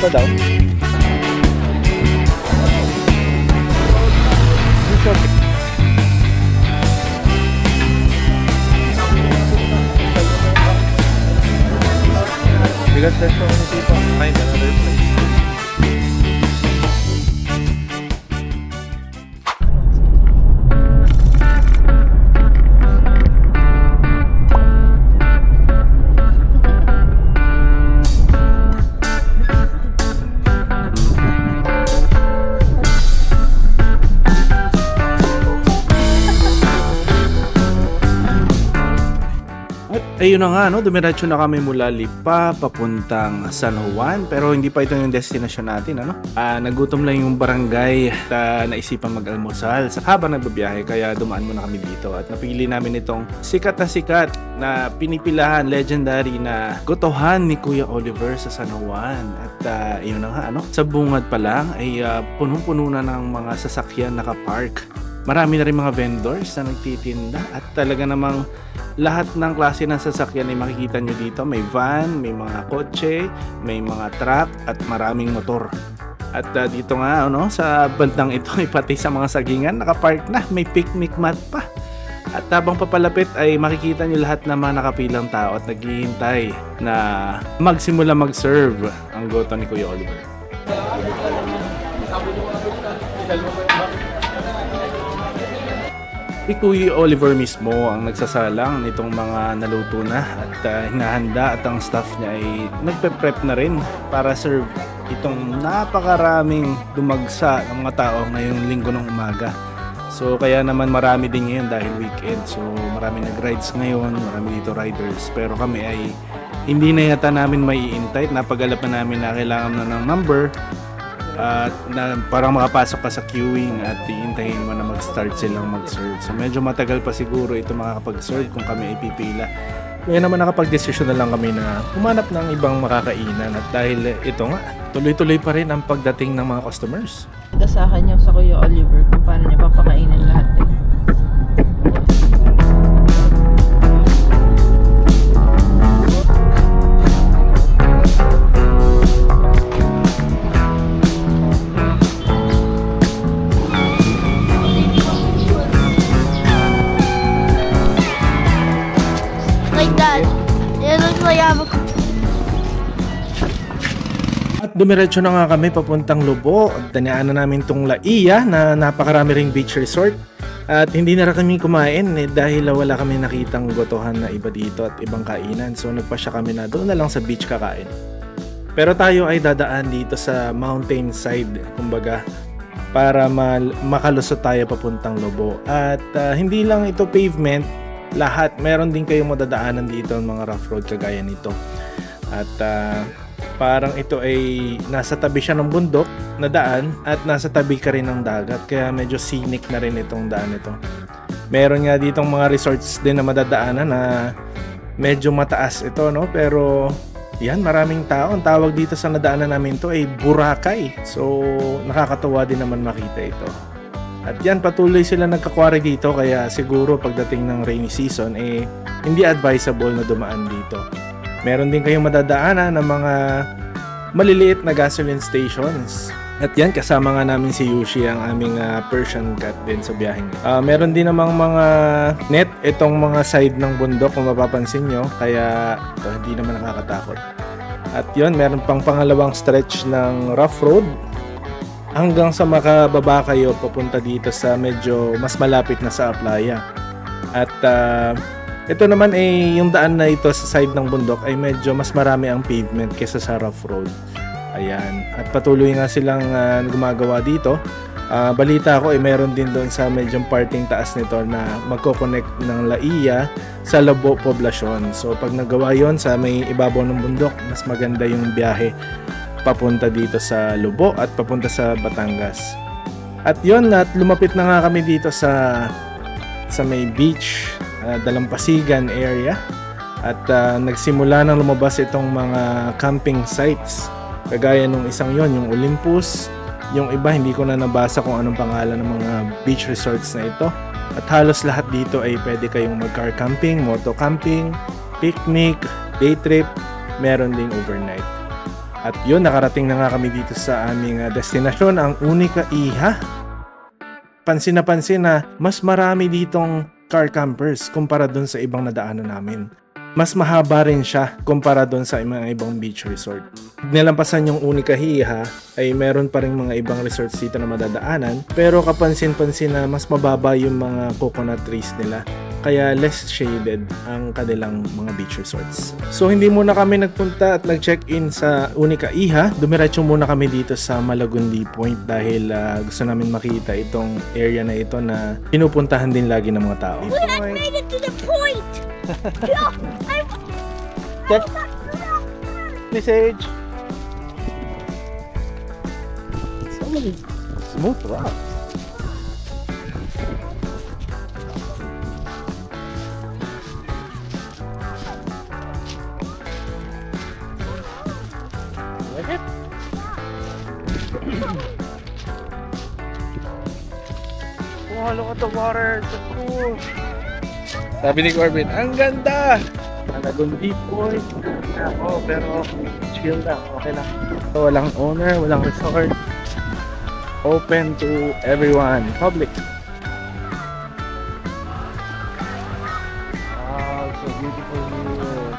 Ito daw. Bigat na ito. Find another place. Ayun na nga, no? Dumiretso na kami mula Lipa papuntang San Juan, pero hindi pa ito yung destination natin, ano? Nagutom lang yung barangay at naisipan mag-almusal habang nagbabiyahe, kaya dumaan muna kami dito at napili namin itong sikat na pinipilahan, legendary na gotohan ni Kuya Oliver sa San Juan. At ayun na nga, ano? Sa bungad pa lang ay punong-puno na ng mga sasakyan nakapark. Marami na rin mga vendors na nagtitinda at talaga namang lahat ng klase ng sasakyan ay makikita nyo dito. May van, may mga kotse, may mga truck at maraming motor. At dito nga, ano, sa bandang ito ay pati sa mga sagingan nakapark na, may picnic mat pa. At habang papalapit ay makikita nyo lahat ng mga nakapilang tao at naghihintay na magsimula mag-serve ang goto ni Kuya Oliver. Si Kuya Oliver mismo ang nagsasalang nitong mga naluto na at hinahanda at ang staff niya ay nagpe-prep na rin para serve itong napakaraming dumagsa ng mga tao ngayong linggo ng umaga. So kaya naman marami din ngayon dahil weekend. So marami nag-rides ngayon, marami dito riders. Pero kami ay hindi na yata namin maiintay. Napag-alap na namin na kailangan na ng number at na parang makapasok ka sa queuing at iintayin mo na mag-start silang mag-serve. So medyo matagal pa siguro ito makakapag-serve kung kami ay pipila. Kaya naman nakapag-desisyon na lang kami na humanap ng ibang makakainan at dahil ito nga, tuloy-tuloy pa rin ang pagdating ng mga customers. Gasahan niyo sa Kuya Oliver kung paano niya papakainin lahat din. Dumiretso na nga kami papuntang Lobo. Dinaanan namin tong Laia na napakarami ring beach resort. At hindi na rin kami kumain dahil wala kami nakitang gotohan na iba dito at ibang kainan. So nagpasya kami na doon na lang sa beach kakain. Pero tayo ay dadaan dito sa mountain side, kumbaga, para makalusot tayo papuntang Lobo. At hindi lang ito pavement, lahat. Meron din kayong madadaanan dito ng mga rough road kagaya nito. At parang ito ay nasa tabi siya ng bundok na daan at nasa tabi ka rin ng dagat, kaya medyo scenic na rin itong daan ito. Meron nga ditong mga resorts din na madadaanan na medyo mataas ito, no? Pero yan, maraming tao. Ang tawag dito sa nadaanan namin to ay Boracay. So nakakatuwa din naman makita ito. At yan, patuloy sila nagkakwari dito, kaya siguro pagdating ng rainy season hindi advisable na dumaan dito. Meron din kayong madadaanan ng mga maliliit na gasoline stations. At yan, kasama nga namin si Yushi, ang aming Persian cat din sa biyaheng. Meron din namang mga net itong mga side ng bundok kung mapapansin nyo. Kaya ito, hindi naman nakakatakot. At yun, meron pang pangalawang stretch ng rough road hanggang sa makababa kayo papunta dito sa medyo mas malapit na sa Playa. At ito naman yung daan na ito sa side ng bundok ay medyo mas marami ang pavement kesa sa rough road. Ayan. At patuloy nga silang gumagawa dito. Balita ko meron din doon sa medyo parting taas nito na magko-connect ng Laia sa Lobo Poblacion. So pag nagawa yon sa may ibabaw ng bundok, mas maganda yung biyahe papunta dito sa Lobo at papunta sa Batangas. At yon, at lumapit na nga kami dito sa may beach, Dalampasigan area, at nagsimula nang lumabas itong mga camping sites kagaya nung isang yon, yung Olympus. Yung iba hindi ko na nabasa kung anong pangalan ng mga beach resorts na ito. At halos lahat dito ay pwede kayong mag-car camping, moto camping, picnic, day trip, meron ding overnight. At yun, nakarating na nga kami dito sa aming destinasyon, ang Unica Iha. Pansin na mas marami ditong car campers kumpara dun sa ibang nadaanan namin. Mas mahaba rin siya kumpara doon sa mga ibang beach resort. Nilampasan yung Unica Iha ay meron pa rin mga ibang resorts dito na madadaanan, pero kapansin-pansin na mas mababa yung mga coconut trees nila, kaya less shaded ang kanilang mga beach resorts. So hindi muna kami nagpunta at nag-check-in sa Unica Iha, dumiretso muna kami dito sa Malagundi Point dahil gusto namin makita itong area na ito na pinupuntahan din lagi ng mga tao. We made it to the point! No, This age. So many smooth rocks. Like it? Wow, look at the water. It's so cool. Sabi ni Corbin, ang ganda! Malagundi Point. Oh, pero chill lang, okay lang. So, walang owner, walang resort. Open to everyone, public. Wow, so beautiful here.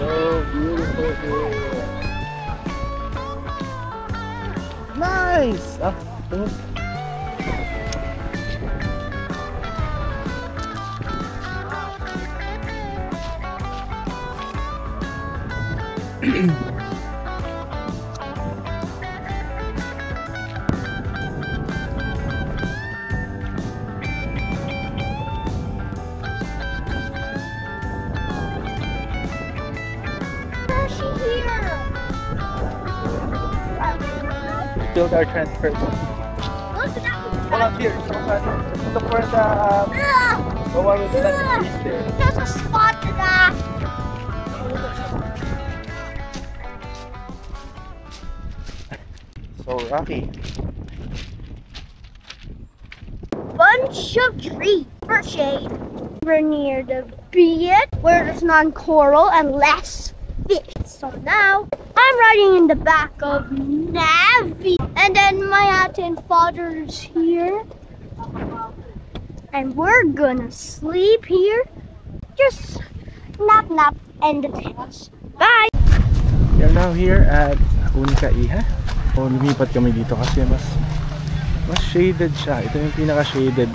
So beautiful here. Nice! Ah, build our transfer. Hold up here. Look for the one with the trees there. There's a spot to that. So rocky. Bunch of trees for shade. We're near the beach where there's non-coral and less fish. So now I'm riding in the back of Navi, and then my aunt and father's here, and we're gonna sleep here. Just nap and the tails. Bye. We are now here at Unica Iha. O, lumipat kami dito kasi mas shaded siya. Ito yung pinaka-shaded.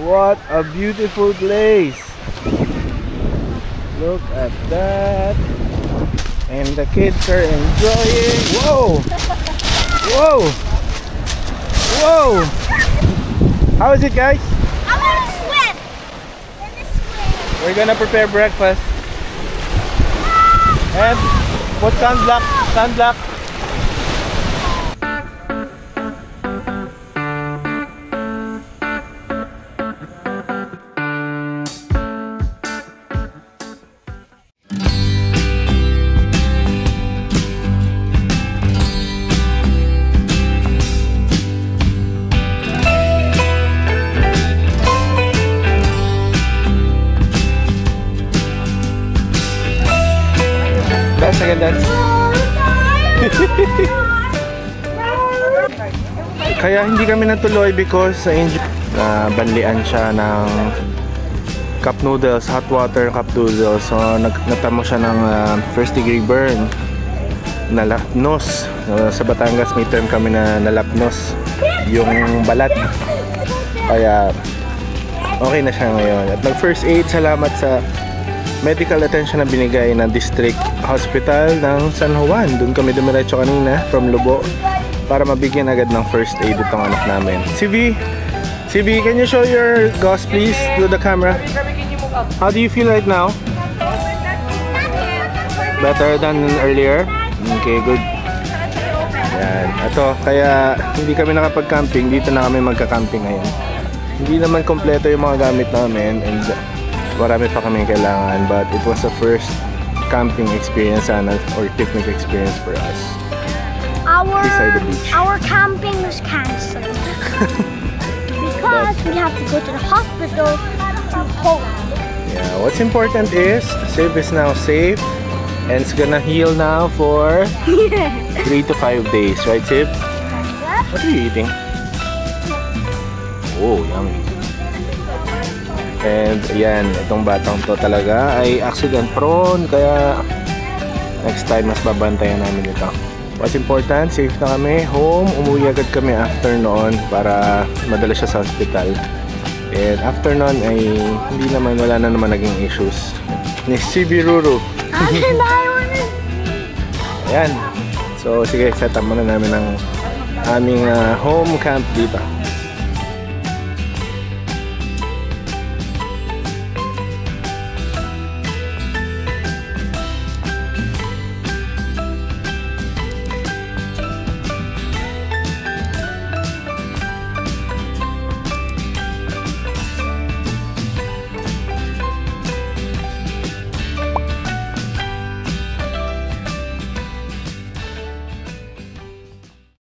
What a beautiful place! Look at that! And the kids are enjoying. Whoa! Whoa! Whoa! How is it, guys? I want to swim. In the swim. We're gonna prepare breakfast. And put sunblock. Sunblock. Second dance. Kaya hindi kami natuloy because sa banlian siya ng cup noodles, hot water cup noodles. So natamo siya ng first degree burn, nalapnos. Sa Batangas may term kami na nalapnos yung balat. Kaya okay na siya ngayon. At nag first aid, salamat sa medical attention na binigay ng District Hospital ng San Juan. Doon kami dumiretso kanina from Lobo para mabigyan agad ng first aid itong anak namin. CV, can you show your gauze please to the camera? How do you feel right now? Better than earlier? Okay, good. Yan. Ito, kaya hindi kami nakapag-camping. Dito na kami magka-camping ngayon. Hindi naman kompleto yung mga gamit namin and marami pa kaming kailangan, but it was the first camping experience sana, or picnic experience for us. Beside the beach. Our camping was cancelled because we have to go to the hospital to hold. Yeah, what's important is Sib is now safe and it's gonna heal now for 3 to 5 days, right Sib? What are you eating? Oh, yummy. And yan, itong batang to talaga ay accident prone, kaya next time mas babantayan namin ito. What's important, safe na kami, home, umuwi agad kami after noon para madala siya sa hospital. And after noon ay hindi naman, wala na naman naging issues. Ni Sibiruru. Ayan. So sige, set up muna namin ang aming home camp dito.